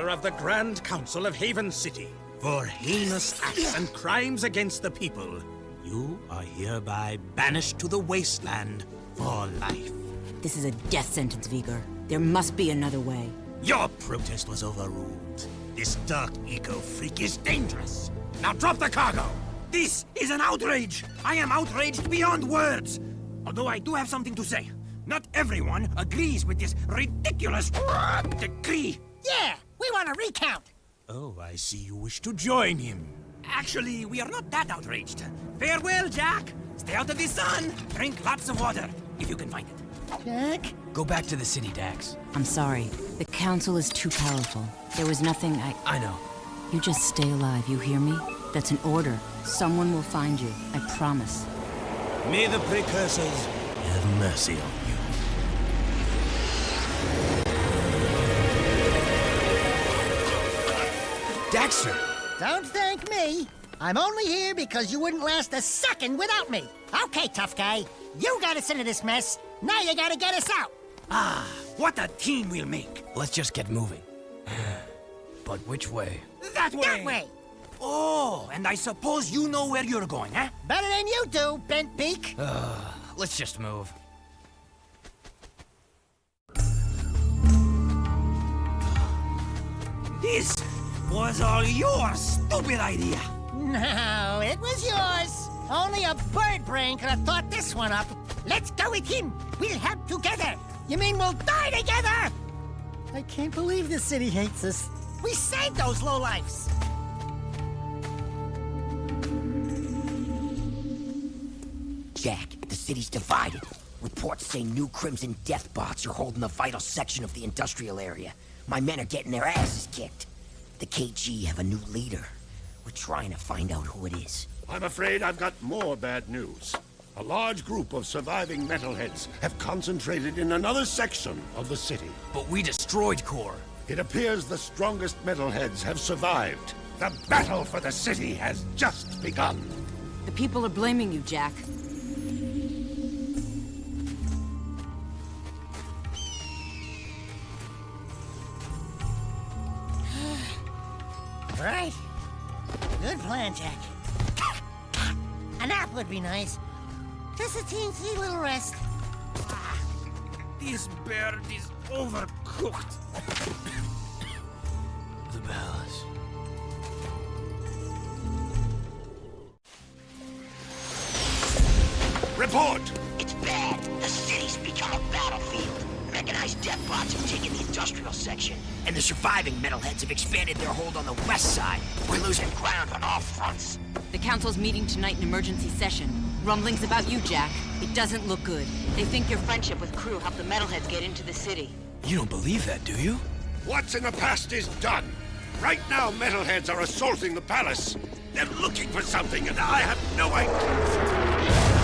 Of the Grand Council of Haven City, for heinous acts and crimes against the people, you are hereby banished to the wasteland for life. This is a death sentence, Vigor. There must be another way. Your protest was overruled. This dark eco-freak is dangerous. Now drop the cargo! This is an outrage! I am outraged beyond words! Although I do have something to say. Not everyone agrees with this ridiculous decree. Yeah! We want a recount! Oh, I see you wish to join him. Actually, we are not that outraged. Farewell, Jack! Stay out of the sun! Drink lots of water, if you can find it. Jack? Go back to the city, Dax. I'm sorry. The Council is too powerful. There was nothing I know. You just stay alive, you hear me? That's an order. Someone will find you, I promise. May the precursors have mercy on you. Daxter! Don't thank me. I'm only here because you wouldn't last a second without me. Okay, tough guy. You got us into this mess. Now you gotta get us out. Ah, what a team we'll make. Let's just get moving. But which way? That way! That way! Oh, and I suppose you know where you're going, huh? Better than you do, bent beak. Let's just move. This was all your stupid idea. No, it was yours. Only a bird brain could have thought this one up. Let's go with him. We'll help together. You mean we'll die together? I can't believe the city hates us. We saved those lowlifes. Jack, the city's divided. Reports say new Crimson Death bots are holding a vital section of the industrial area. My men are getting their asses kicked. The KG have a new leader. We're trying to find out who it is. I'm afraid I've got more bad news. A large group of surviving metalheads have concentrated in another section of the city. But we destroyed Core. It appears the strongest metalheads have survived. The battle for the city has just begun. The people are blaming you, Jack. Right. Good plan, Jack. A nap would be nice. Just a teensy little rest. This bird is overcooked. The palace. Report! It's bad. The city's become a battlefield. Mechanized death bots have taken the industrial section, and the surviving metalheads have expanded their hold on the west side. We're losing ground on all fronts. The Council's meeting tonight in emergency session. Rumblings about you, Jack. It doesn't look good. They think your friendship with Crew helped the metalheads get into the city. You don't believe that, do you? What's in the past is done. Right now, metalheads are assaulting the palace. They're looking for something, and I have no idea.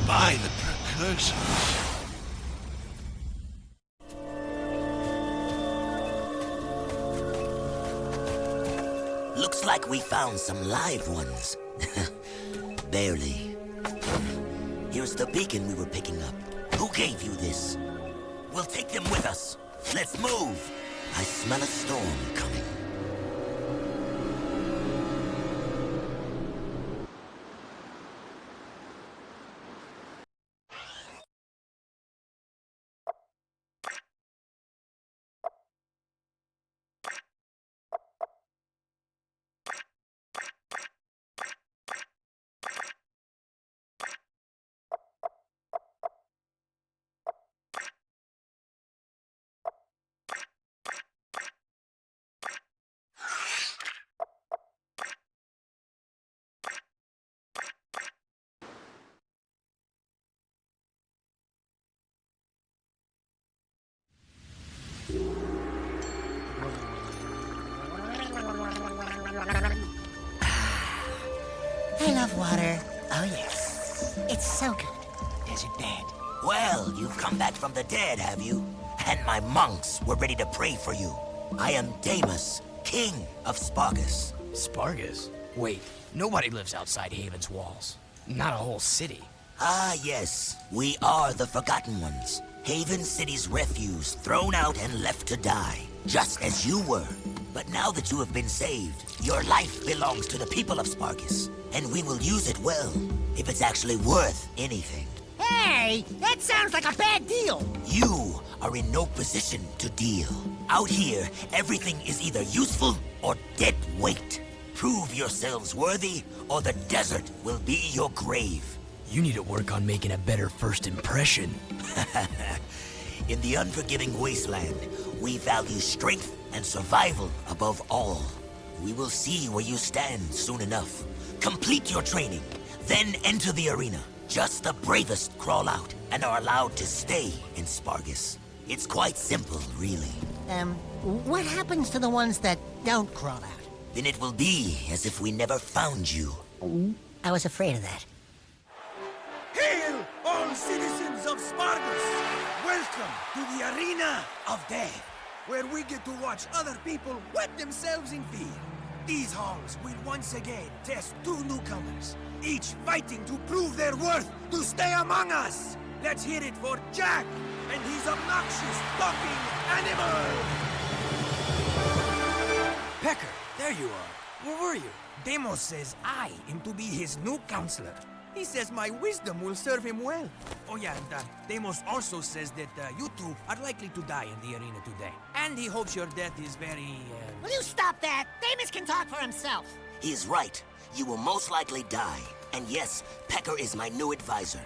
By the precursors. Looks like we found some live ones. Barely. Here's the beacon we were picking up. Who gave you this? We'll take them with us. Let's move. I smell a storm coming. I love water. Oh, yes. It's so good. Desert bed. Well, you've come back from the dead, have you? And my monks were ready to pray for you. I am Damus, king of Spargus. Spargus? Wait, nobody lives outside Haven's walls. Not a whole city. Ah, yes. We are the Forgotten Ones. Haven City's refuse, thrown out and left to die. Just as you were. But now that you have been saved, your life belongs to the people of Spargus. And we will use it well, if it's actually worth anything. Hey, that sounds like a bad deal. You are in no position to deal. Out here, everything is either useful or dead weight. Prove yourselves worthy, or the desert will be your grave. You need to work on making a better first impression. In the unforgiving wasteland, we value strength and survival above all. We will see where you stand soon enough. Complete your training, then enter the arena. Just the bravest crawl out and are allowed to stay in Spargus. It's quite simple, really. What happens to the ones that don't crawl out? Then it will be as if we never found you. I was afraid of that. Hail, all citizens of Spargus! Welcome to the Arena of Death, where we get to watch other people wet themselves in fear. These halls will once again test two newcomers, each fighting to prove their worth to stay among us. Let's hear it for Jack and his obnoxious talking animal! Pecker, there you are. Where were you? Demos says I am to be his new counselor. He says my wisdom will serve him well. Oh yeah, and Demos also says that you two are likely to die in the arena today. And he hopes your death is very, Will you stop that? Damus can talk for himself. He is right. You will most likely die. And yes, Pecker is my new advisor.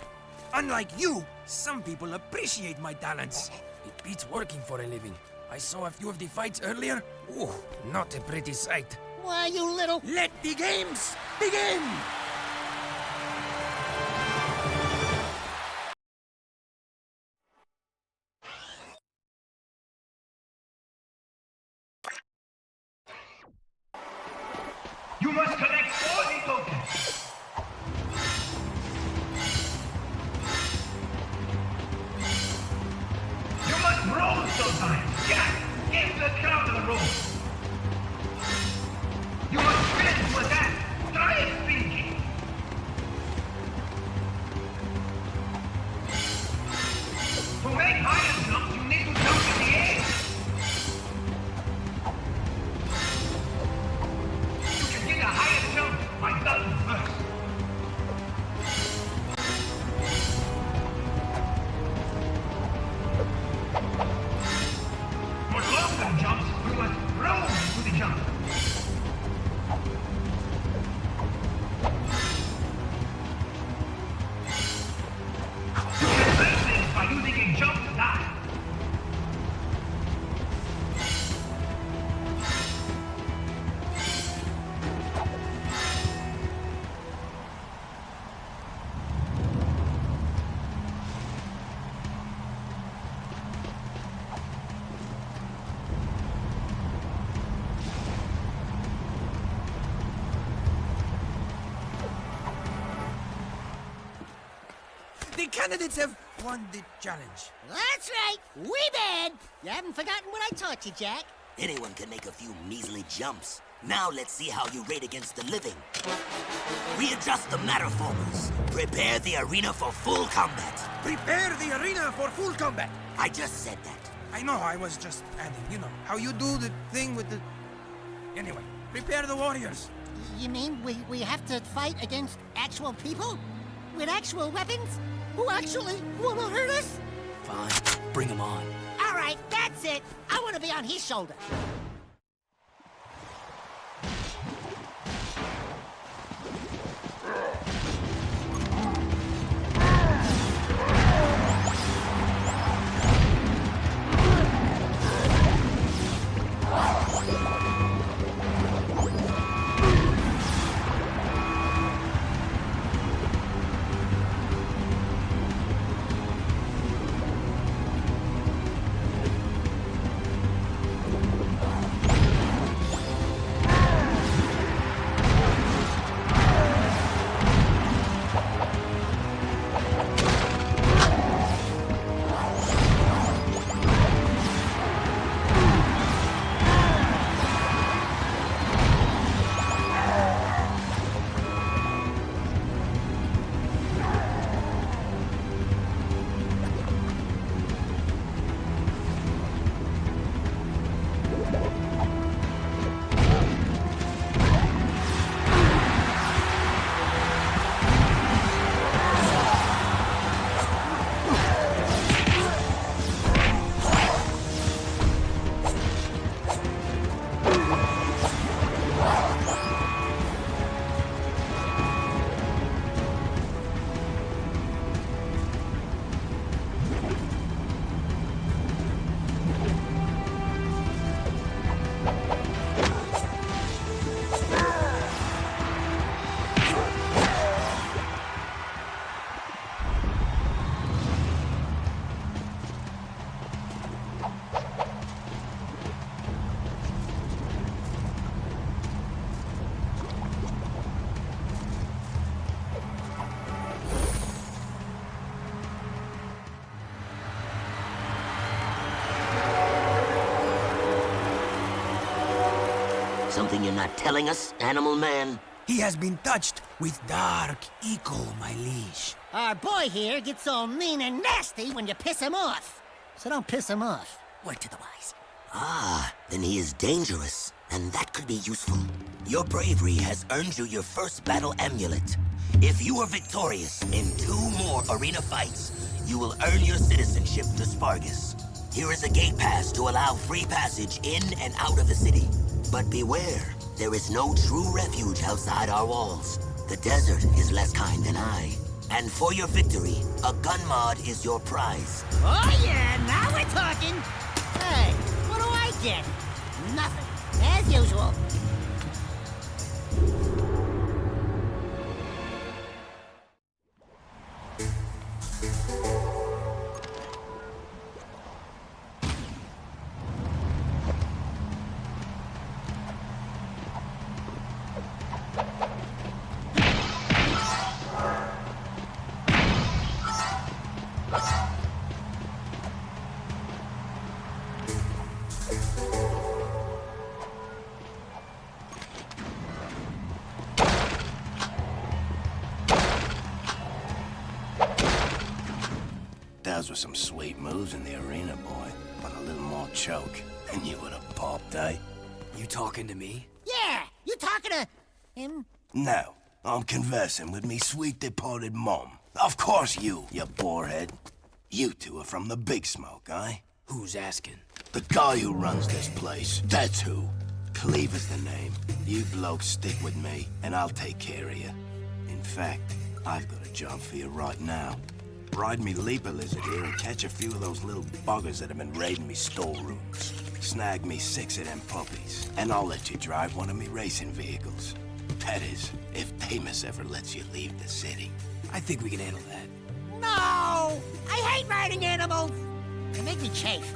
Unlike you, some people appreciate my talents. It beats working for a living. I saw a few of the fights earlier. Ooh, not a pretty sight. Why, you little... Let the games begin! You must collect all the tokens. You must roll sometimes. Jack, get the crowd of the roll. You must spin to attack. Try a spin kick. To make higher jumps, you need to jump in the air. You can get a higher jump by ducking first. For longer jumps, you must roll to the jump. You can learn this by using a jump die. The candidates have won the challenge. That's right. We bad. You haven't forgotten what I taught you, Jack. Anyone can make a few measly jumps. Now let's see how you rate against the living. Readjust the matter formers. Prepare the arena for full combat. Prepare the arena for full combat. I just said that. I know, I was just adding, you know, how you do the thing with the... Anyway, prepare the warriors. You mean we have to fight against actual people? With actual weapons? Who actually wanna hurt us? Fine, bring him on. All right, that's it. I wanna be on his shoulder. Something you're not telling us, Animal Man? He has been touched with dark eco, my liege. Our boy here gets all mean and nasty when you piss him off. So don't piss him off. Word to the wise. Ah, then he is dangerous, and that could be useful. Your bravery has earned you your first battle amulet. If you are victorious in 2 more arena fights, you will earn your citizenship to Spargus. Here is a gate pass to allow free passage in and out of the city. But beware, there is no true refuge outside our walls. The desert is less kind than I. And for your victory, a gun mod is your prize. Oh yeah, now we're talking. Hey, what do I get? Nothing, as usual. Those were some sweet moves in the arena, boy. But a little more choke, and you would have popped, eh? You talking to me? Yeah, you talking to him? No, I'm conversing with me sweet departed mom. Of course you borehead. You two are from the Big Smoke, eh? Who's asking? The guy who runs this place, that's who. Cleve is the name. You blokes stick with me, and I'll take care of you. In fact, I've got a job for you right now. Ride me leaper lizard here and catch a few of those little buggers that have been raiding me storerooms. Snag me 6 of them puppies, and I'll let you drive one of me racing vehicles. That is, if Damus ever lets you leave the city. I think we can handle that. No! I hate riding animals! They make me chafe.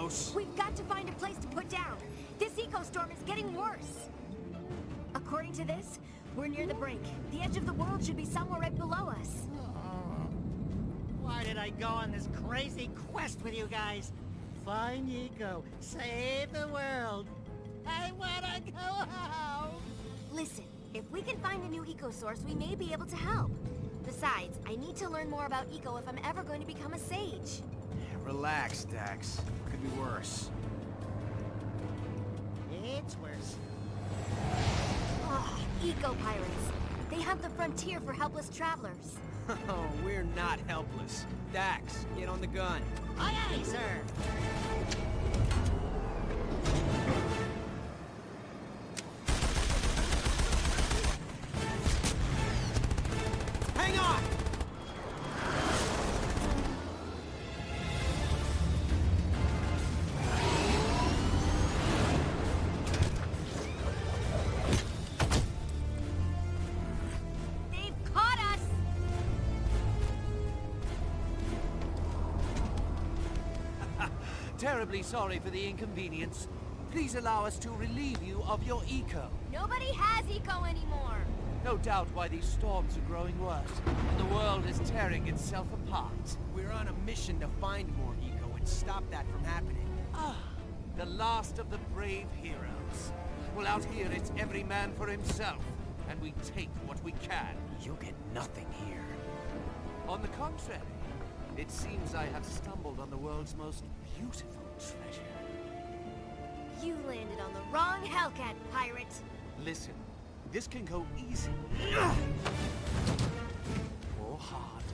close. We've got to find a place to put down. This eco-storm is getting worse. According to this, we're near the brink. The edge of the world should be somewhere right below us. Why did I go on this crazy quest with you guys? Find Eco, save the world. I wanna go home. Listen, if we can find a new eco-source, we may be able to help. Besides, I need to learn more about eco if I'm ever going to become a sage. Relax, Dax. Could be worse. It's worse. Oh, eco-pirates. They hunt the frontier for helpless travelers. Oh, we're not helpless. Dax, get on the gun. Aye, aye, sir. Hang on! They've caught us! Terribly sorry for the inconvenience. Please allow us to relieve you of your eco. Nobody has eco anymore. No doubt why these storms are growing worse, and the world is tearing itself apart. We're on a mission to find more eco and stop that from happening. Ah, the last of the brave heroes. Well, out here it's every man for himself, and we take what we can. You'll get nothing here. On the contrary, it seems I have stumbled on the world's most beautiful treasure. You landed on the wrong Hellcat, pirate. Listen, this can go easy or hard.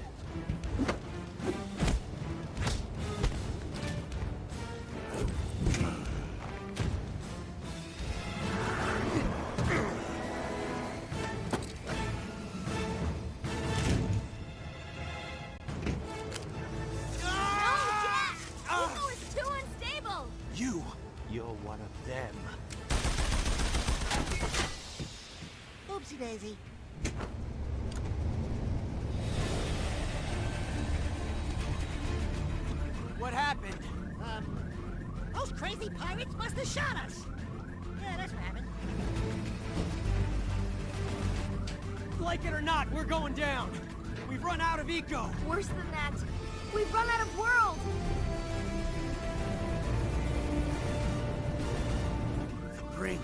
Eco is too unstable! You're one of them. Oopsie daisy. What happened? Those crazy pirates must have shot us. Yeah, that's what happened. Like it or not, we're going down. We've run out of eco. Worse than that, we've run out of world! The brink.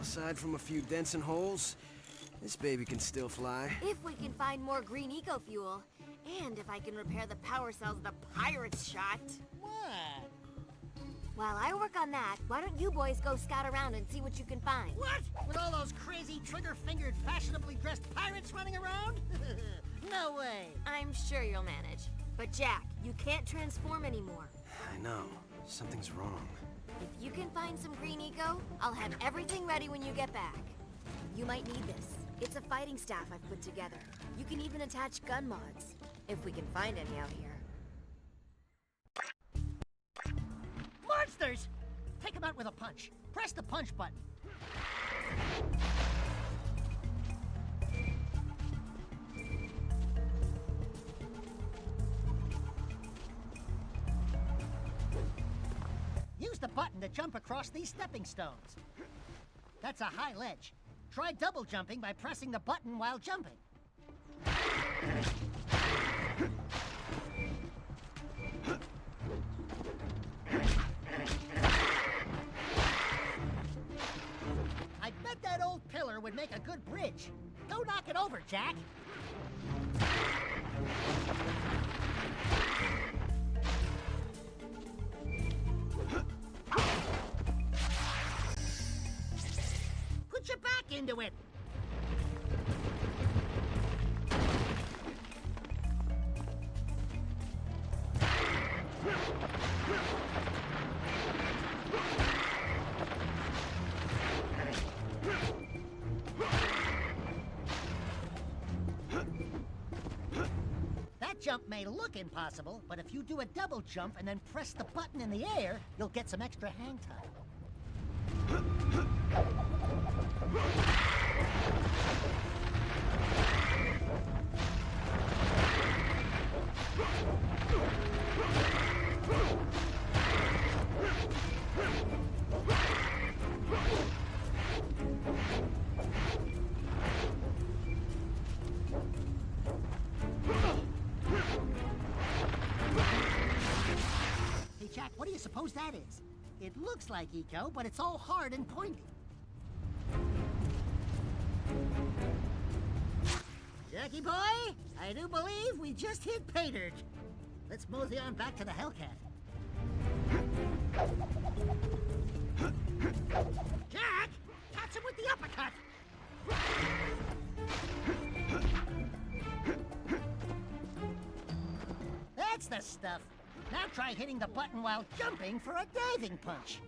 Aside from a few dents and holes, this baby can still fly. If we can find more green eco fuel, and if I can repair the power cells the pirates shot. What? While I work on that, why don't you boys go scout around and see what you can find? What? With all those crazy trigger-fingered, fashionably dressed pirates running around? No way. I'm sure you'll manage. But Jack, you can't transform anymore. I know. Something's wrong. If you can find some green eco, I'll have everything ready when you get back. You might need this. It's a fighting staff I've put together. You can even attach gun mods, if we can find any out here. Monsters! Take them out with a punch. Press the punch button. Use the button to jump across these stepping stones. That's a high ledge. Try double jumping by pressing the button while jumping. I bet that old pillar would make a good bridge. Go knock it over, Jack. Put your back into it. That jump may look impossible, but if you do a double jump and then press the button in the air, you'll get some extra hang time. Hey, Jack, what do you suppose that is? It looks like Eco, but it's all hard and pointy. Jackie boy, I do believe we just hit pay dirt. Let's mosey on back to the Hellcat. Jack, catch him with the uppercut. That's the stuff. Now try hitting the button while jumping for a diving punch.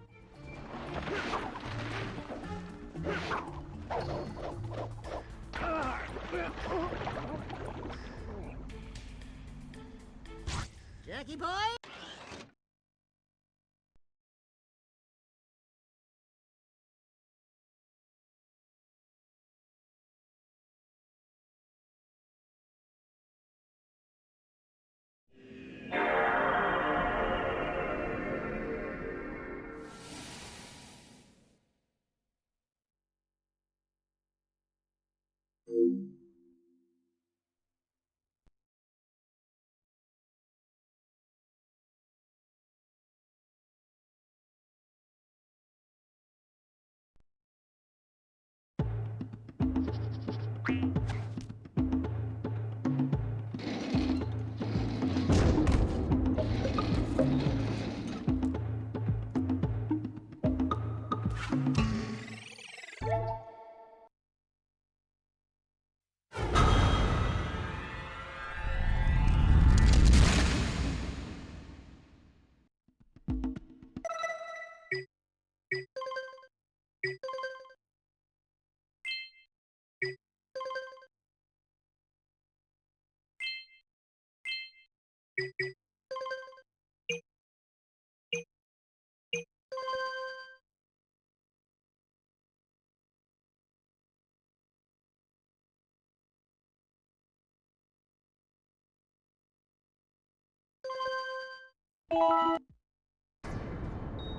Jackie boy?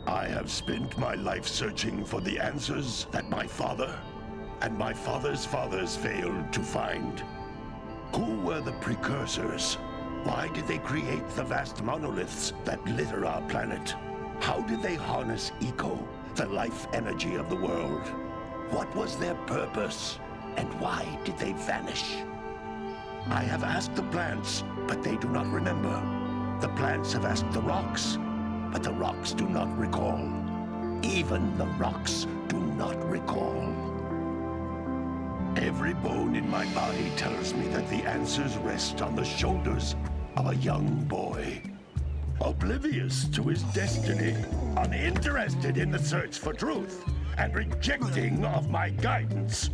I have spent my life searching for the answers that my father and my father's fathers failed to find. Who were the precursors? Why did they create the vast monoliths that litter our planet? How did they harness Eco, the life energy of the world? What was their purpose? And why did they vanish? I have asked the plants, but they do not remember. The plants have asked the rocks, but the rocks do not recall. Even the rocks do not recall. Every bone in my body tells me that the answers rest on the shoulders of a young boy. Oblivious to his destiny, uninterested in the search for truth, and rejecting of my guidance.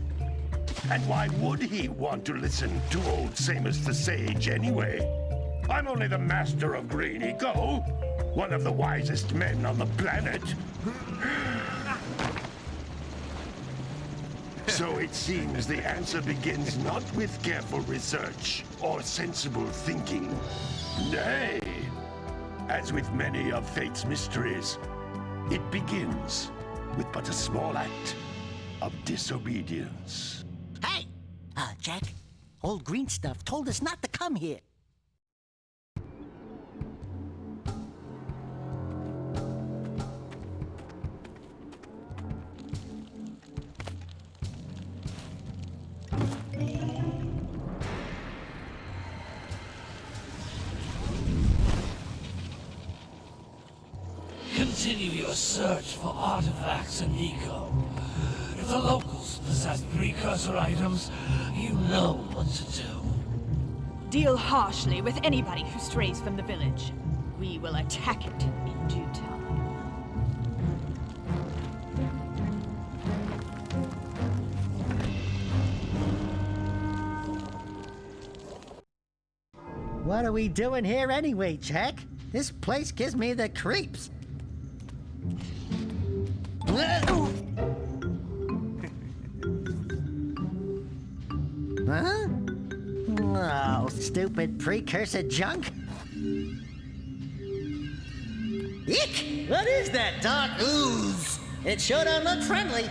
And why would he want to listen to old Samus the Sage anyway? I'm only the master of Green Eco, one of the wisest men on the planet. So it seems the answer begins not with careful research or sensible thinking. Nay, as with many of fate's mysteries, it begins with but a small act of disobedience. Hey! Jack, old green stuff told us not to come here. continue your search for artifacts in Nico. If the locals possess precursor items, you know what to do. Deal harshly with anybody who strays from the village. We will attack it in due time. What are we doing here anyway, Jack? This place gives me the creeps. Huh? Oh, stupid precursor junk. Eek! What is that dark ooze? It sure don't look friendly.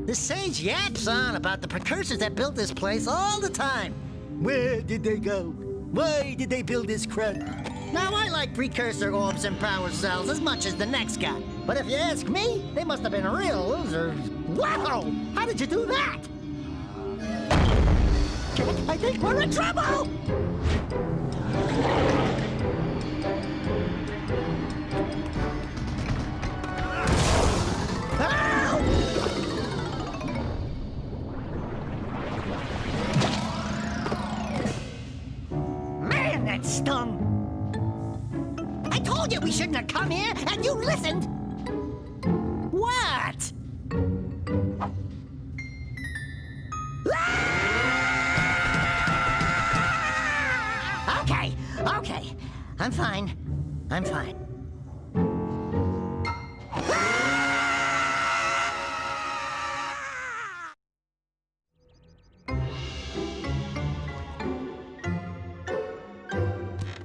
The sage yaps on about the precursors that built this place all the time. Where did they go? Why did they build this crap? Now, I like precursor orbs and power cells as much as the next guy. But if you ask me, they must have been real losers. Wow! How did you do that? I think we're in trouble! Man, that stung! I told you we shouldn't have come here, and you listened! What? Okay. I'm fine.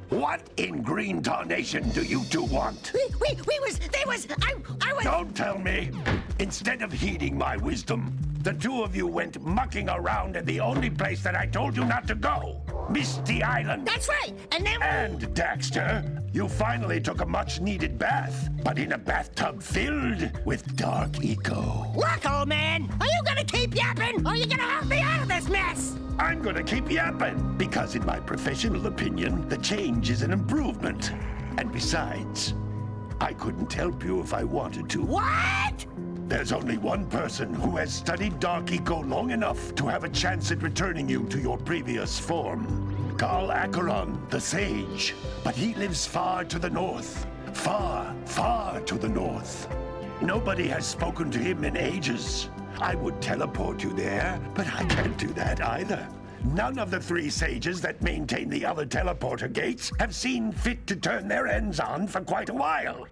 What in green tarnation do you two want? I was... Don't tell me! Instead of heeding my wisdom, the two of you went mucking around in the only place that I told you not to go. Misty Island. That's right, and then... And, Daxter, you finally took a much-needed bath, but in a bathtub filled with dark eco. Look, old man, are you gonna keep yapping, or are you gonna help me out of this mess? I'm gonna keep yapping, because in my professional opinion, the change is an improvement. And besides, I couldn't help you if I wanted to. What? There's only one person who has studied Dark Eco long enough to have a chance at returning you to your previous form. Carl Acheron, the Sage. But he lives far to the north. Far, far to the north. Nobody has spoken to him in ages. I would teleport you there, but I can't do that either. None of the three sages that maintain the other teleporter gates have seen fit to turn their ends on for quite a while.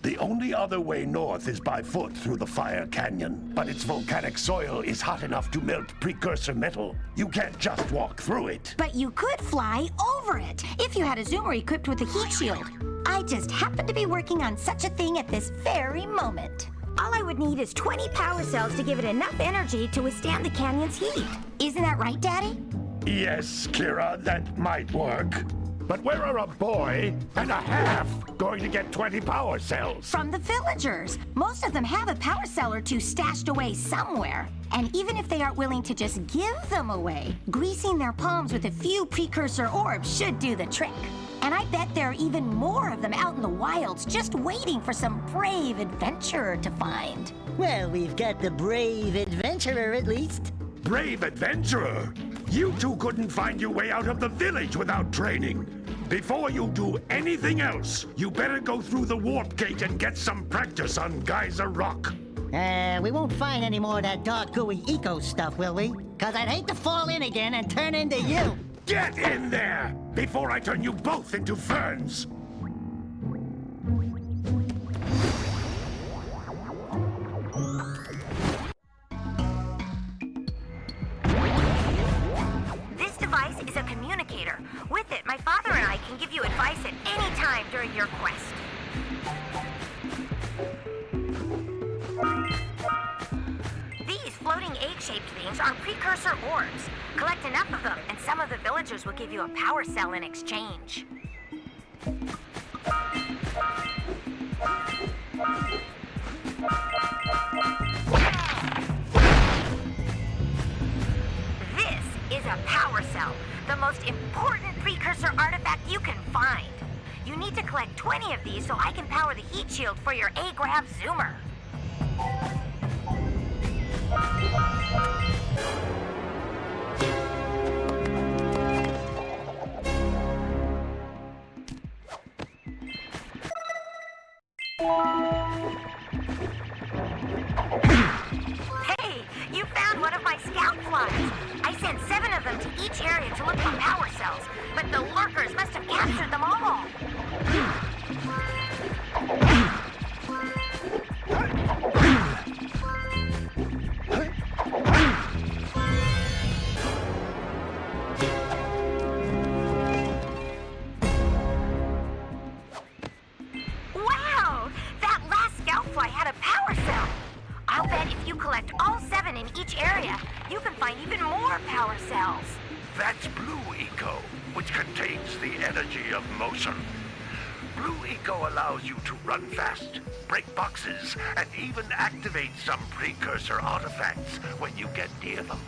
The only other way north is by foot through the Fire Canyon, but its volcanic soil is hot enough to melt precursor metal. You can't just walk through it. But you could fly over it, if you had a zoomer equipped with a heat shield. I just happen to be working on such a thing at this very moment. All I would need is 20 power cells to give it enough energy to withstand the canyon's heat. Isn't that right, Daddy? Yes, Kira, that might work. But where are a boy and a half going to get 20 power cells? From the villagers. Most of them have a power cell or two stashed away somewhere. And even if they aren't willing to just give them away, greasing their palms with a few precursor orbs should do the trick. And I bet there are even more of them out in the wilds just waiting for some brave adventurer to find. Well, we've got the brave adventurer at least. Brave adventurer? You two couldn't find your way out of the village without training. Before you do anything else, you better go through the warp gate and get some practice on Geyser Rock. We won't find any more of that dark gooey eco stuff, will we? 'Cause I'd hate to fall in again and turn into you. Get in there before I turn you both into ferns. This device is a communicator. With it, my father and I can give you advice at any time during your quest. These floating egg-shaped things are precursor orbs. Collect enough of them, and some of the villagers will give you a power cell in exchange. This is a power cell, the most important precursor artifact you can find. You need to collect 20 of these so I can power the heat shield for your A-Grav zoomer. Hey, you found one of my scout flies. I sent 7 of them to each area to look for power cells, but the lurkers must have captured them all. Wow! That last scout fly had a power cell. I'll bet if you collect all 7 in each area, you can find even more power cells. That's Blue Eco, which contains the energy of motion. Blue Eco allows you to run fast, break boxes, and even activate some precursor artifacts when you get near them.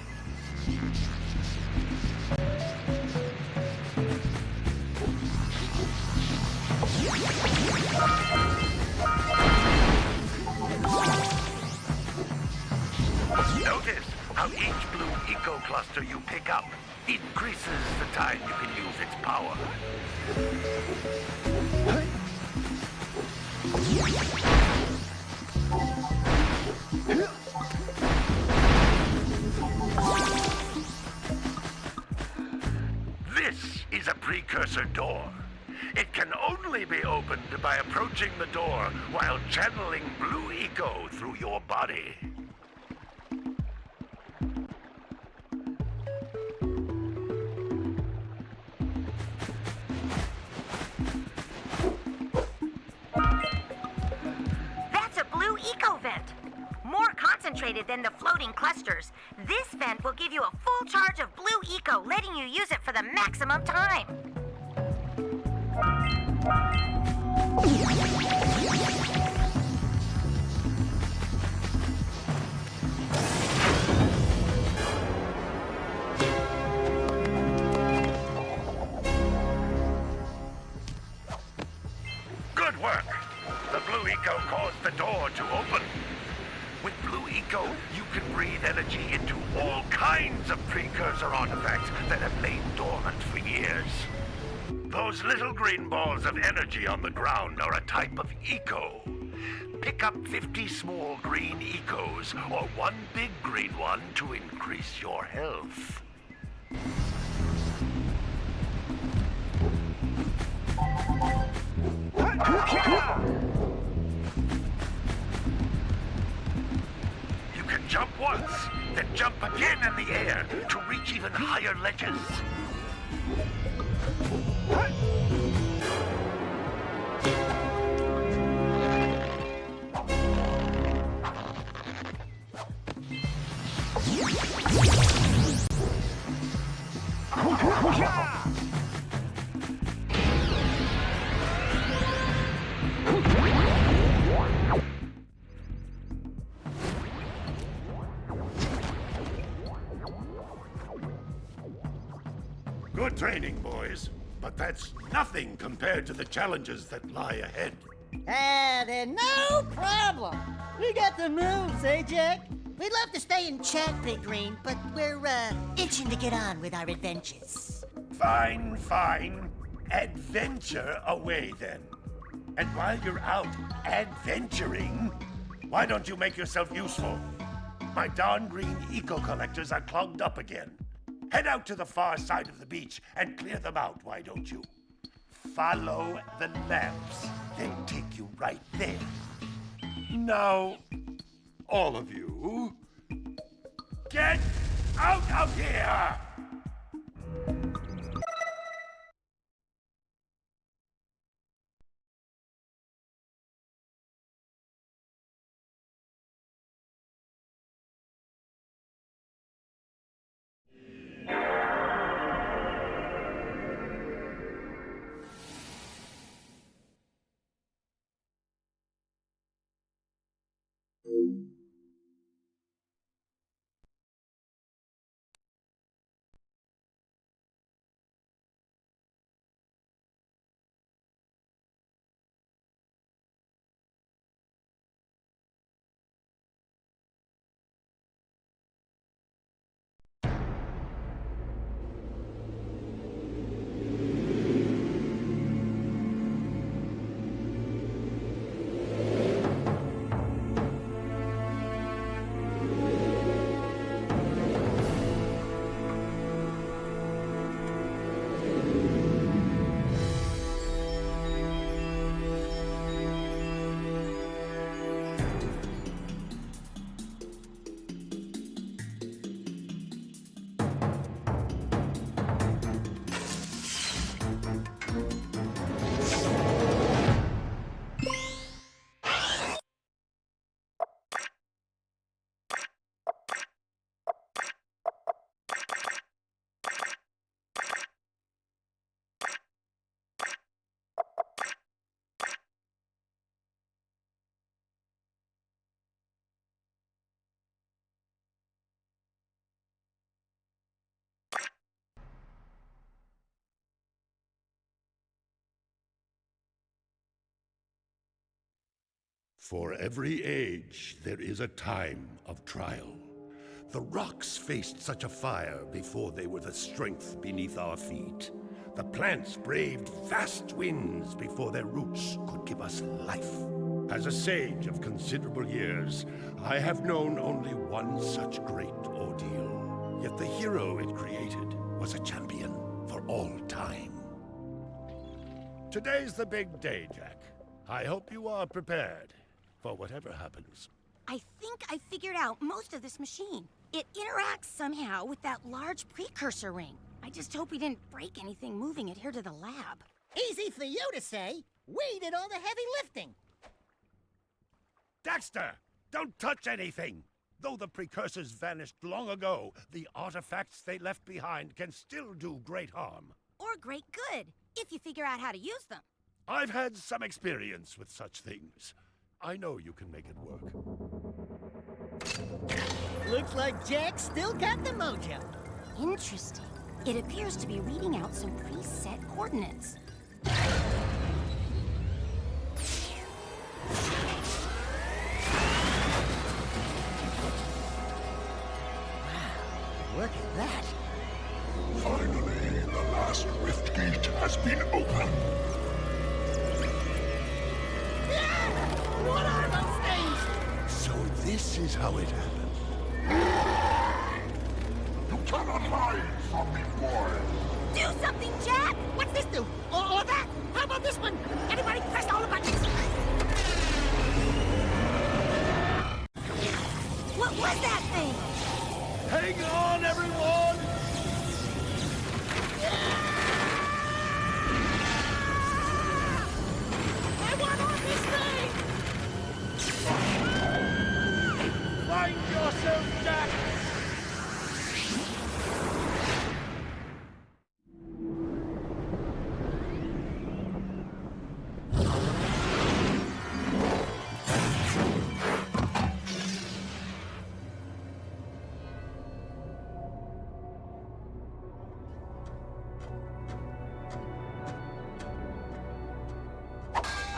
Notice how each Blue Eco cluster you pick up increases the time you can use its power. This is a precursor door. It can only be opened by approaching the door while channeling Blue Eco through your body. That's a Blue Eco vent. More concentrated than the floating clusters. This vent will give you a full charge of Blue Eco, letting you use it for the maximum time. Good work! The Blue Eco caused the door to open. With Blue Eco, you can breathe energy into all kinds of precursor artifacts that have lain dormant for years. Those little green balls of energy on the ground are a type of eco. Pick up 50 small green ecos or one big green one to increase your health. You can jump once, then jump again in the air to reach even higher ledges. Good training, boys. But that's nothing compared to the challenges that lie ahead. Then no problem. We got the moves, eh, Jack? We'd love to stay and chat, Big Green, but we're, itching to get on with our adventures. Fine, fine. Adventure away, then. And while you're out adventuring, why don't you make yourself useful? My darn green eco-collectors are clogged up again. Head out to the far side of the beach and clear them out, why don't you? Follow the lamps. They'll take you right there. Now, all of you, get out of here! For every age, there is a time of trial. The rocks faced such a fire before they were the strength beneath our feet. The plants braved vast winds before their roots could give us life. As a sage of considerable years, I have known only one such great ordeal. Yet the hero it created was a champion for all time. Today's the big day, Jack. I hope you are prepared for whatever happens. I think I figured out most of this machine. It interacts somehow with that large precursor ring. I just hope we didn't break anything moving it here to the lab. Easy for you to say. We did all the heavy lifting. Dexter! Don't touch anything! Though the precursors vanished long ago, the artifacts they left behind can still do great harm. Or great good, if you figure out how to use them. I've had some experience with such things. I know you can make it work. Looks like Jack still got the mojo. Interesting. It appears to be reading out some preset coordinates. Look at that. Finally, the last rift gate has been opened. What are those things? So this is how it happened. You cannot hide from me, boy. Do something, Jack! What's this do? Or that? How about this one? Everybody press all the buttons. What was that thing? Hang on, everyone! I want on this thing! Find yourself, Jack!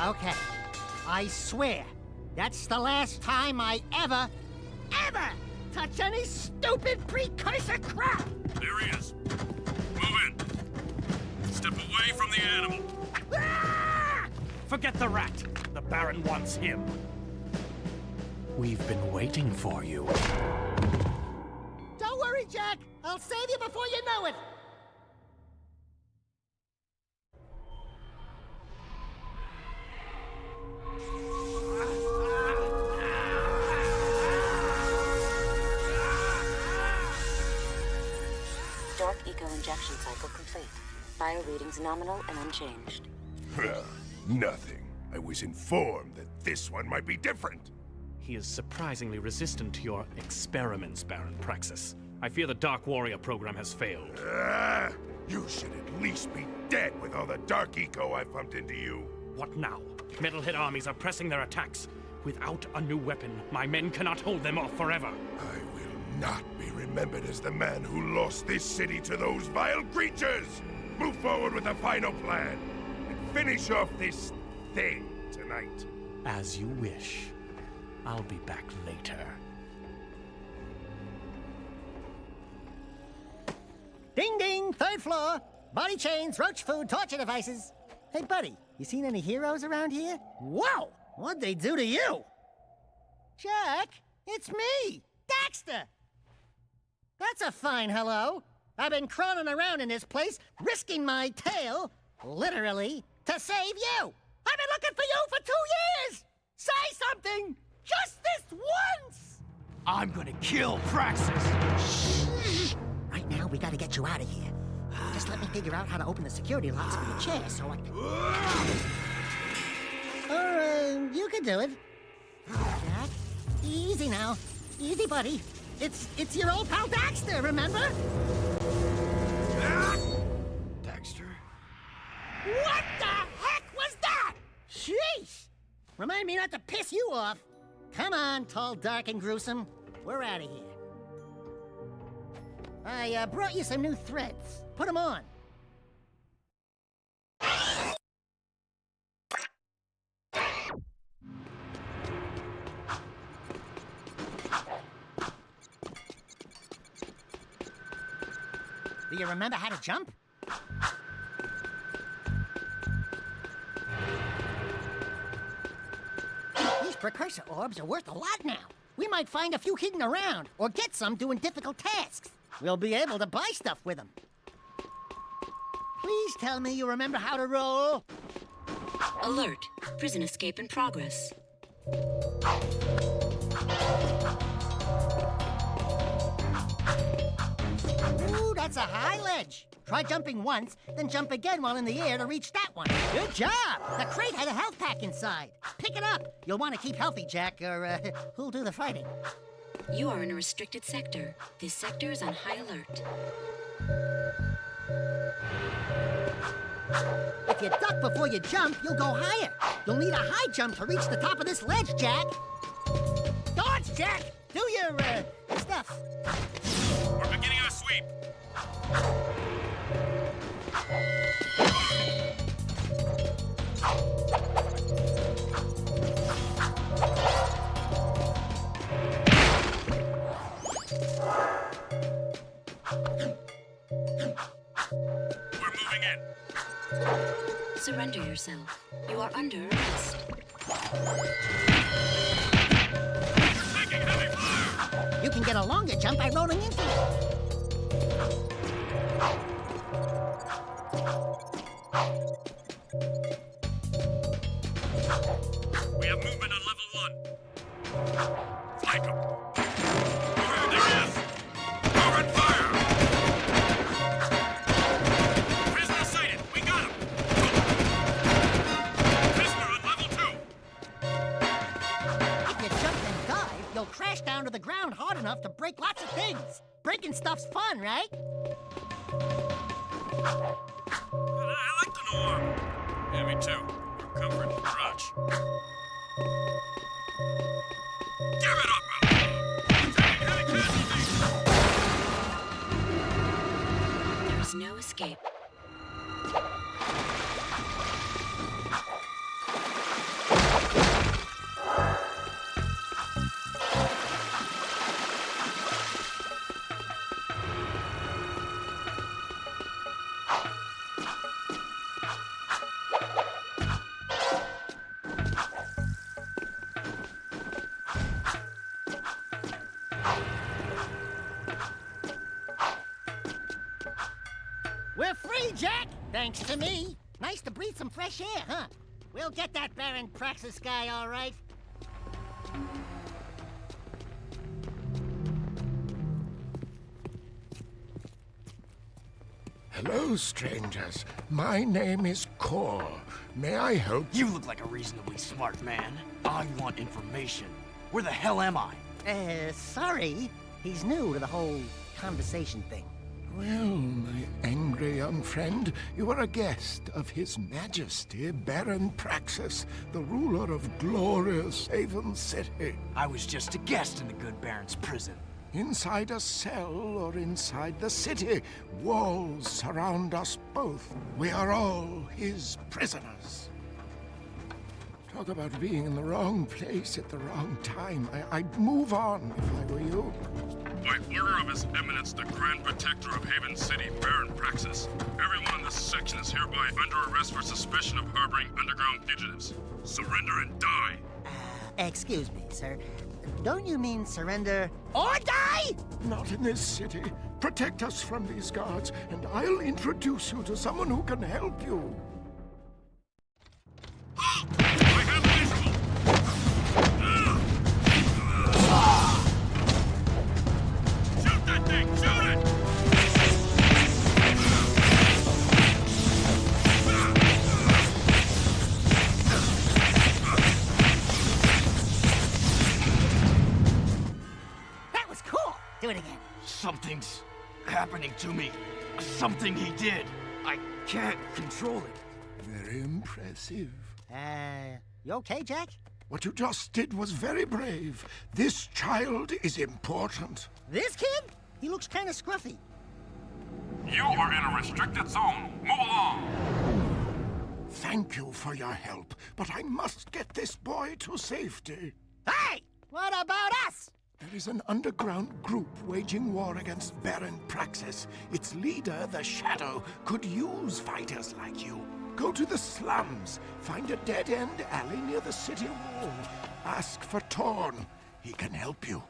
Okay, I swear, that's the last time I ever touch any stupid precursor crap! There he is. Move in. Step away from the animal. Forget the rat. The Baron wants him. We've been waiting for you. Don't worry, Jack. I'll save you before you know it. Dark eco-injection cycle complete. Bio readings nominal and unchanged. Nothing. I was informed that this one might be different. He is surprisingly resistant to your experiments, Baron Praxis. I fear the Dark Warrior program has failed. You should at least be dead with all the dark eco I've pumped into you. What now? Metalhead armies are pressing their attacks. Without a new weapon, my men cannot hold them off forever. I will not be remembered as the man who lost this city to those vile creatures! Move forward with the final plan, and finish off this thing tonight. As you wish. I'll be back later. Ding ding, third floor. Body chains, roach food, torture devices. Hey, buddy, you seen any heroes around here? Whoa! What'd they do to you? Jack, it's me, Dexter. That's a fine hello. I've been crawling around in this place, risking my tail, literally, to save you. I've been looking for you for 2 years. Say something, just this once. I'm gonna kill Praxis. Shh. Right now, we gotta get you out of here. Just let me figure out how to open the security locks for your chair so I can... Or, you can do it. Jack, easy now. Easy, buddy. It's your old pal Dexter, remember? Dexter? What the heck was that? Sheesh! Remind me not to piss you off. Come on, tall, dark, and gruesome. We're out of here. I brought you some new threads. Put them on. Do you remember how to jump? These precursor orbs are worth a lot now. We might find a few hidden around, or get some doing difficult tasks. We'll be able to buy stuff with them. Please tell me you remember how to roll. Alert. Prison escape in progress. Ooh, that's a high ledge. Try jumping once, then jump again while in the air to reach that one. Good job! The crate had a health pack inside. Pick it up. You'll want to keep healthy, Jack, or who'll do the fighting? You are in a restricted sector. This sector is on high alert. If you duck before you jump, you'll go higher. You'll need a high jump to reach the top of this ledge, Jack. Dodge, Jack! Do your, stuff. We're beginning our sweep. We're moving in. Surrender yourself. You are under arrest. Taking heavy fire! You can get a longer jump by rolling into it. We have movement on level 1. Flank him. There he is! Open fire! Prisoner sighted! We got him! Prisoner on level 2! If you jump and dive, you'll crash down to the ground hard enough to break lots of things. Breaking stuff's fun, right? I like the new arm. Yeah, me too. For comfort and crutch. Give it up, Bill! Taking heavy casualties! There is no escape. We're free, Jack! Thanks to me. Nice to breathe some fresh air, huh? We'll get that Baron Praxis guy, all right. Hello, strangers. My name is Kor. May I help? You look like a reasonably smart man. I want information. Where the hell am I? Sorry. He's new to the whole conversation thing. Well, my angry young friend, you are a guest of His Majesty, Baron Praxis, the ruler of glorious Haven City. I was just a guest in the good Baron's prison. Inside a cell or inside the city, walls surround us both. We are all his prisoners. Talk about being in the wrong place at the wrong time. I'd move on if I were you. By order of His Eminence, the Grand Protector of Haven City, Baron Praxis, everyone in this section is hereby under arrest for suspicion of harboring underground fugitives. Surrender and die! Excuse me, sir. Don't you mean surrender or die? Not in this city. Protect us from these guards, and I'll introduce you to someone who can help you. I have visual! Shoot that thing! Shoot it! That was cool. Do it again. Something's happening to me. Something he did. I can't control it. Very impressive. You okay, Jack? What you just did was very brave. This child is important. This kid? He looks kind of scruffy. You are in a restricted zone. Move along! Thank you for your help, but I must get this boy to safety. Hey! What about us? There is an underground group waging war against Baron Praxis. Its leader, the Shadow, could use fighters like you. Go to the slums, find a dead-end alley near the city wall. Ask for Torn. He can help you.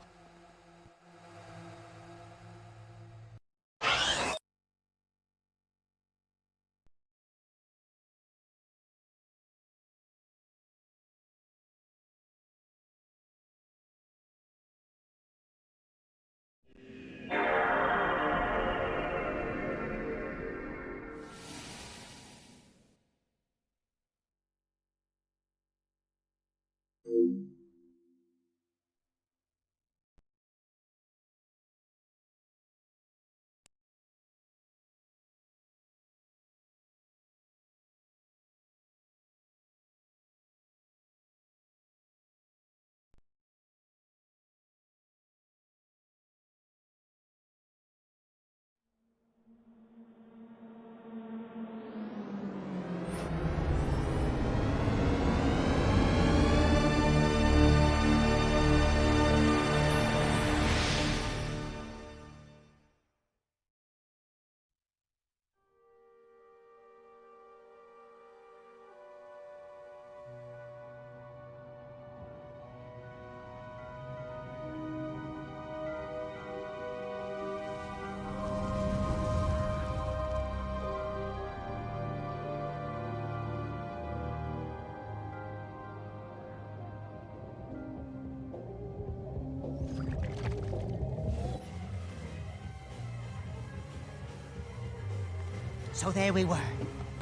So there we were,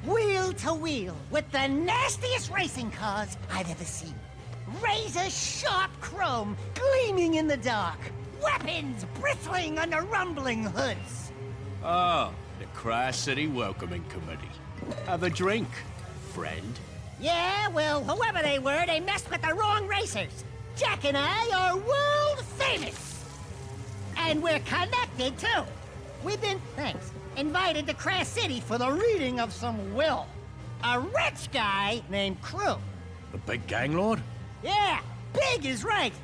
wheel to wheel, with the nastiest racing cars I've ever seen. Razor-sharp chrome gleaming in the dark, weapons bristling under rumbling hoods. Oh, the Tri-City Welcoming Committee. Have a drink, friend. Yeah, well, whoever they were, they messed with the wrong racers. Jack and I are world famous. And we're connected, too. We've been, invited to Crash City for the reading of some will. A rich guy named Crew. The big gang lord? Yeah, big is right.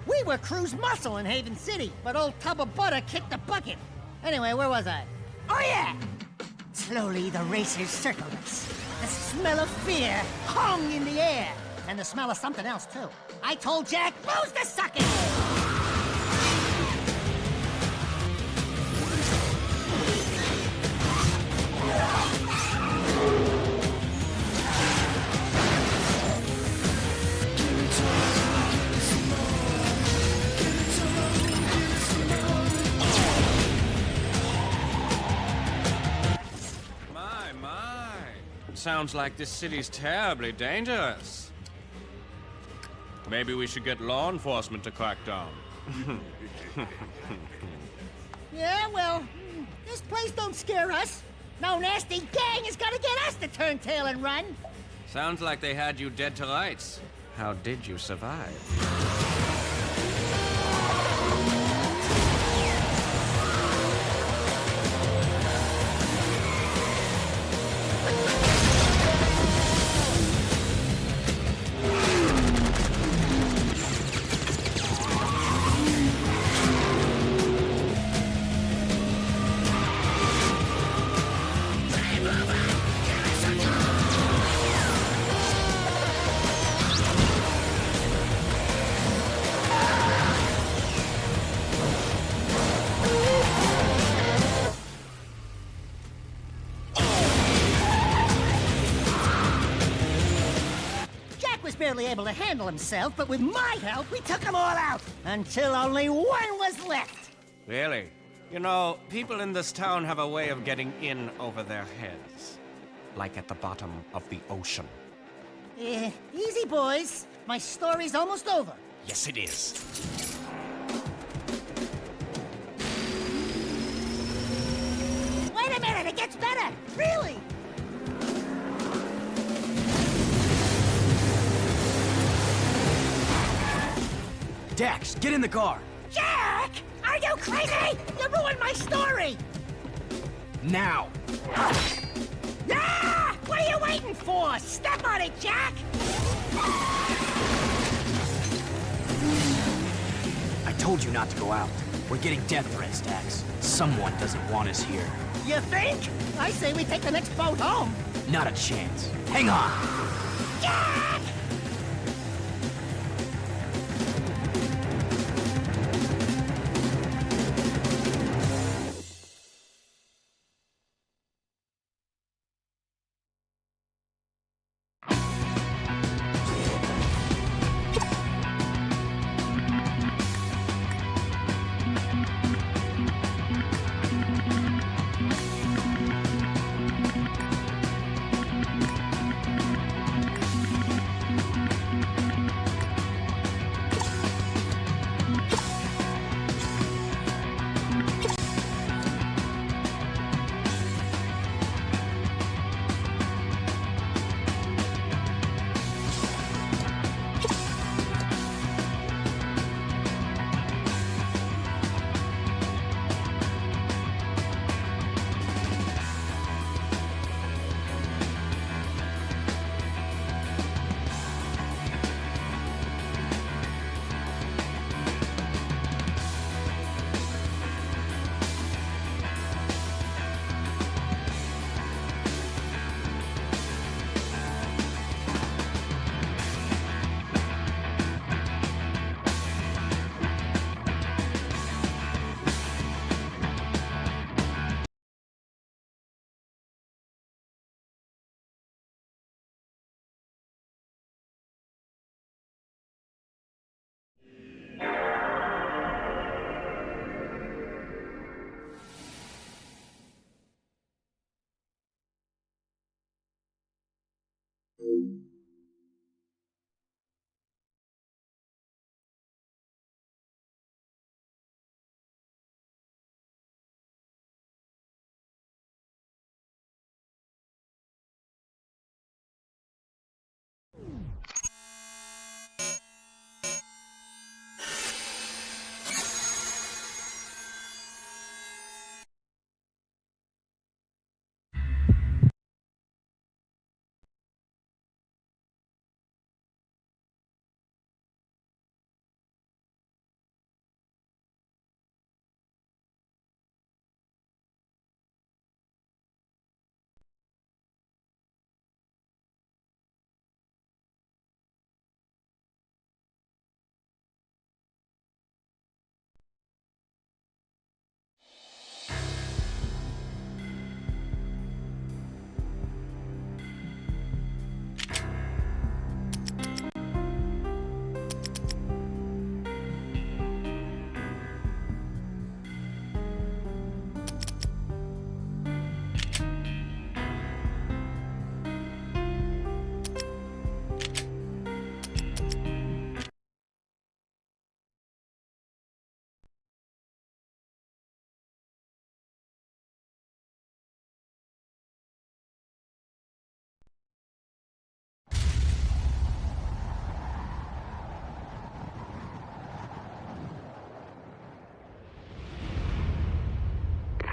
We were Crew's muscle in Haven City, but old Tub of Butter kicked the bucket. Anyway, where was I? Oh yeah! Slowly the racers circled us. The smell of fear hung in the air. And the smell of something else, too. I told Jack, lose the sucker! Sounds like this city's terribly dangerous. Maybe we should get law enforcement to crack down. Yeah, well, this place don't scare us. No nasty gang is gonna get us to turn tail and run. Sounds like they had you dead to rights. How did you survive? Barely able to handle himself, but with my help, we took them all out, until only one was left. Really? You know, people in this town have a way of getting in over their heads. Like at the bottom of the ocean. Easy, boys. My story's almost over. Yes, it is. Wait a minute, it gets better! Really! Dax, get in the car! Jack! Are you crazy? You ruined my story! Now! Ah! What are you waiting for? Step on it, Jack! I told you not to go out. We're getting death threats, Dax. Someone doesn't want us here. You think? I say we take the next boat home. Not a chance. Hang on! Jack!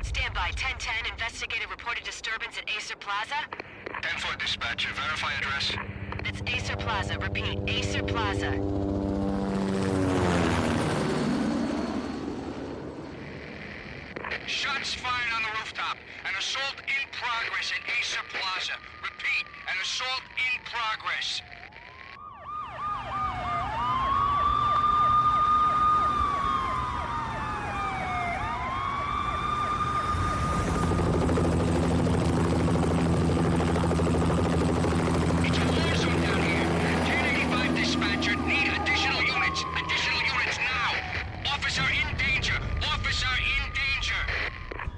Stand by. 1010, investigated reported disturbance at Acer Plaza. 10-4 dispatcher, verify address. It's Acer Plaza. Repeat, Acer Plaza. Shots fired on the rooftop. An assault in progress at Acer Plaza. Repeat, an assault in progress. It's a war zone down here. 1085 dispatcher, need additional units. Additional units now. Officer in danger. Officer in danger.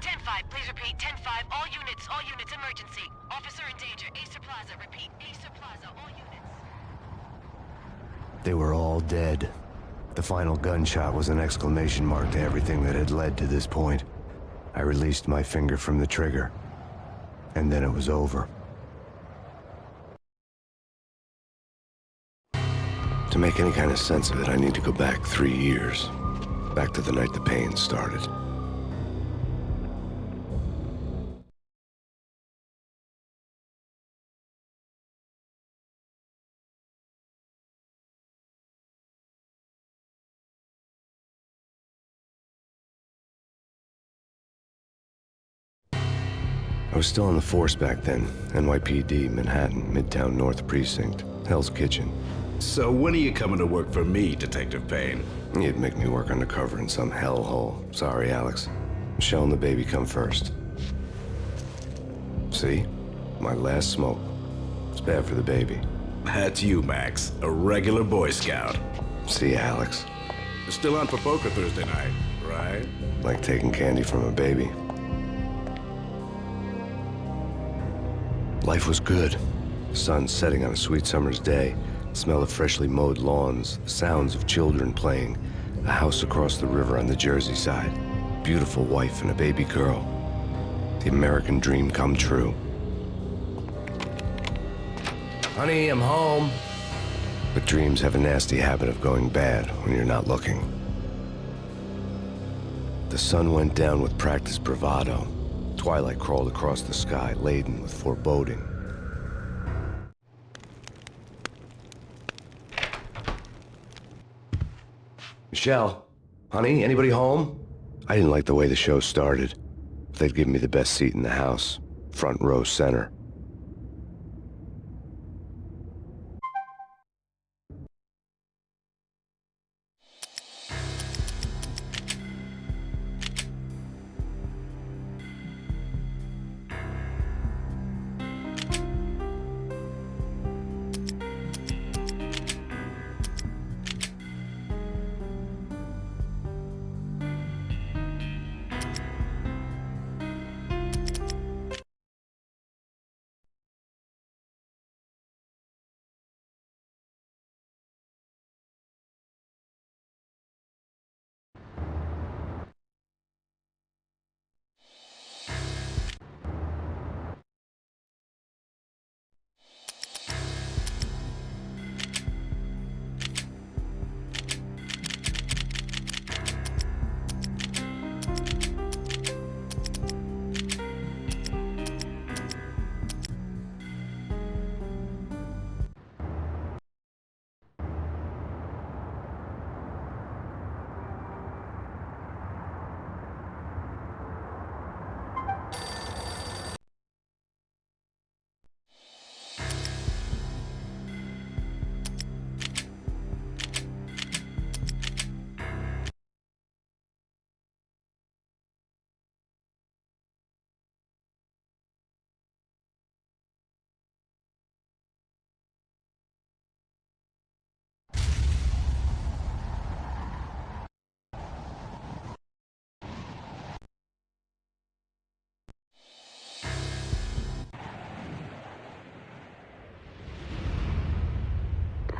10-5, please repeat. 10-5, all units, emergency. Officer in danger. Acer Plaza. Repeat, Acer Plaza, all units. They were all dead. The final gunshot was an exclamation mark to everything that had led to this point. I released my finger from the trigger, and then it was over. To make any kind of sense of it, I need to go back 3 years. Back to the night the pain started. I was still on the force back then. NYPD, Manhattan, Midtown North Precinct, Hell's Kitchen. So when are you coming to work for me, Detective Payne? You'd make me work undercover in some hellhole. Sorry, Alex. Michelle and the baby come first. See? My last smoke. It's bad for the baby. That's you, Max. A regular Boy Scout. See, Alex. Still on for poker Thursday night, right? Like taking candy from a baby. Life was good. Sun setting on a sweet summer's day. Smell of freshly mowed lawns. Sounds of children playing. A house across the river on the Jersey side. Beautiful wife and a baby girl. The American dream come true. Honey, I'm home. But dreams have a nasty habit of going bad when you're not looking. The sun went down with practiced bravado. Twilight crawled across the sky, laden with foreboding. Michelle, honey, anybody home? I didn't like the way the show started. They'd give me the best seat in the house, front row center.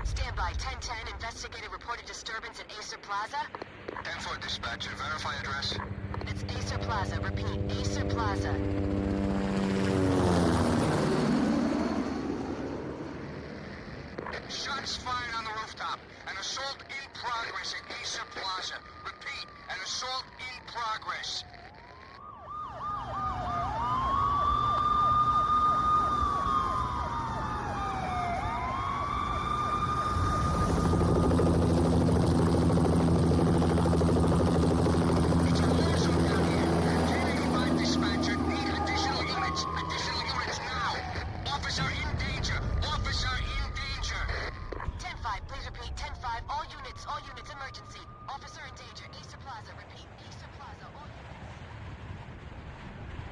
Stand by. 1010, investigator reported disturbance at Acer Plaza. 10-4 dispatcher, verify address. It's Acer Plaza. Repeat, Acer Plaza. Shots fired on the rooftop. An assault in progress at Acer Plaza. Repeat, an assault in progress.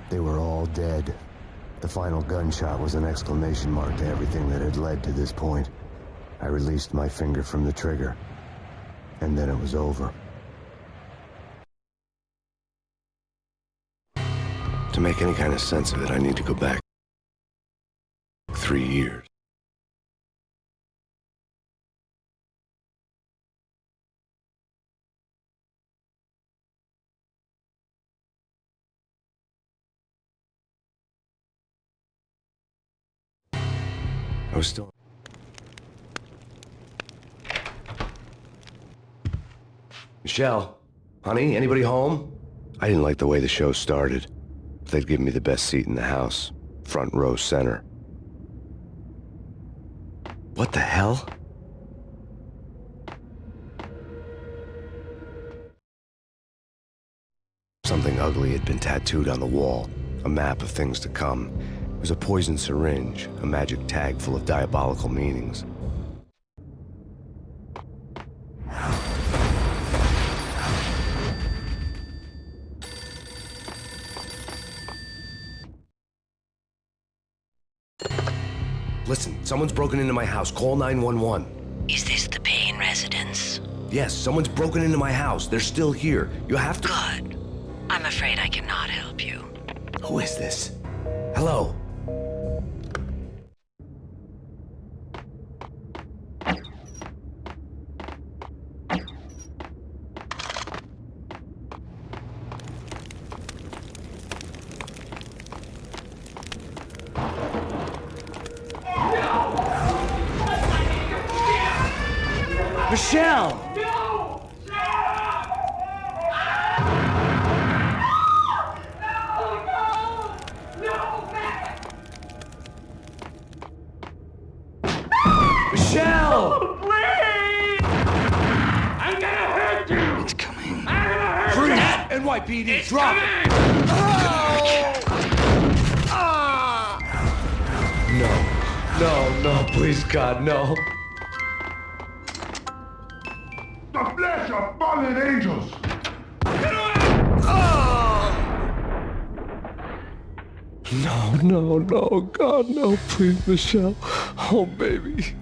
They were all dead. The final gunshot was an exclamation mark to everything that had led to this point. I released my finger from the trigger, and then it was over. To make any kind of sense of it, I need to go back 3 years. I was still... Michelle, honey, anybody home? I didn't like the way the show started. They'd give me the best seat in the house, front row center. What the hell? Something ugly had been tattooed on the wall. a map of things to come. It was a poisoned syringe, a magic tag full of diabolical meanings. Listen, someone's broken into my house. Call 911. Is this the Payne residence? Yes, someone's broken into my house. They're still here. You have to... Good. I'm afraid I cannot help you. Who is this? Hello? Michelle! Michelle! Please! I'm gonna hurt you! It's coming. I'm gonna hurt Brunette! you! NYPD, It's drop coming! it! No, please, God, no. The flesh of fallen angels! No, God, no, please, Michelle. Oh, baby.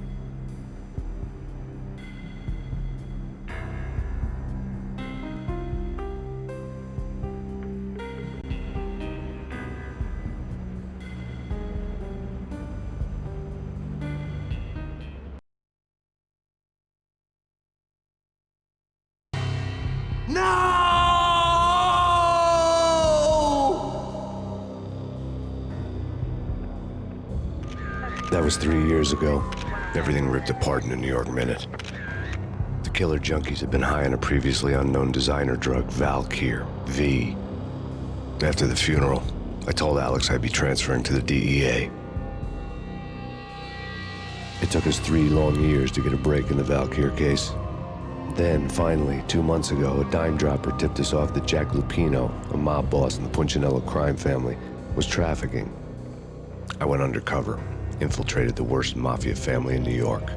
That was 3 years ago. Everything ripped apart in a New York minute. The killer junkies had been high on a previously unknown designer drug, Valkyr, V. After the funeral, I told Alex I'd be transferring to the DEA. It took us 3 long years to get a break in the Valkyr case. Then, finally, 2 months ago, a dime dropper tipped us off that Jack Lupino, a mob boss in the Punchinello crime family, was trafficking. I went undercover, infiltrated the worst mafia family in New York.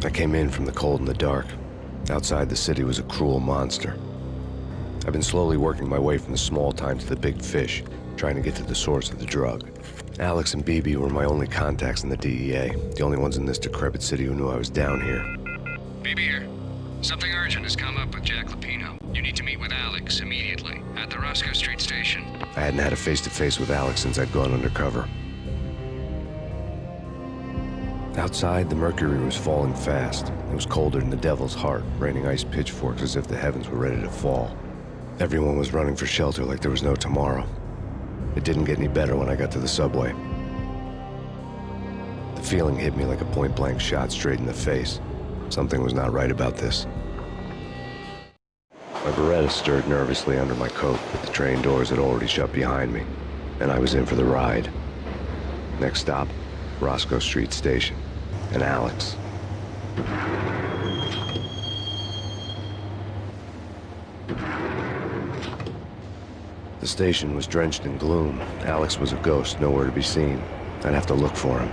I came in from the cold and the dark. Outside the city was a cruel monster. I've been slowly working my way from the small time to the big fish, trying to get to the source of the drug. Alex and BB were my only contacts in the DEA, the only ones in this decrepit city who knew I was down here. BB here. Something urgent has come up with Jack Lupino. You need to meet with Alex immediately at the Roscoe Street station. I hadn't had a face-to-face with Alex since I'd gone undercover. Outside, the mercury was falling fast. It was colder than the devil's heart, raining ice pitchforks as if the heavens were ready to fall. Everyone was running for shelter like there was no tomorrow. It didn't get any better when I got to the subway. The feeling hit me like a point-blank shot straight in the face. Something was not right about this. My Beretta stirred nervously under my coat, but the train doors had already shut behind me, and I was in for the ride. Next stop, Roscoe Street Station, and Alex. The station was drenched in gloom. Alex was a ghost, nowhere to be seen. I'd have to look for him.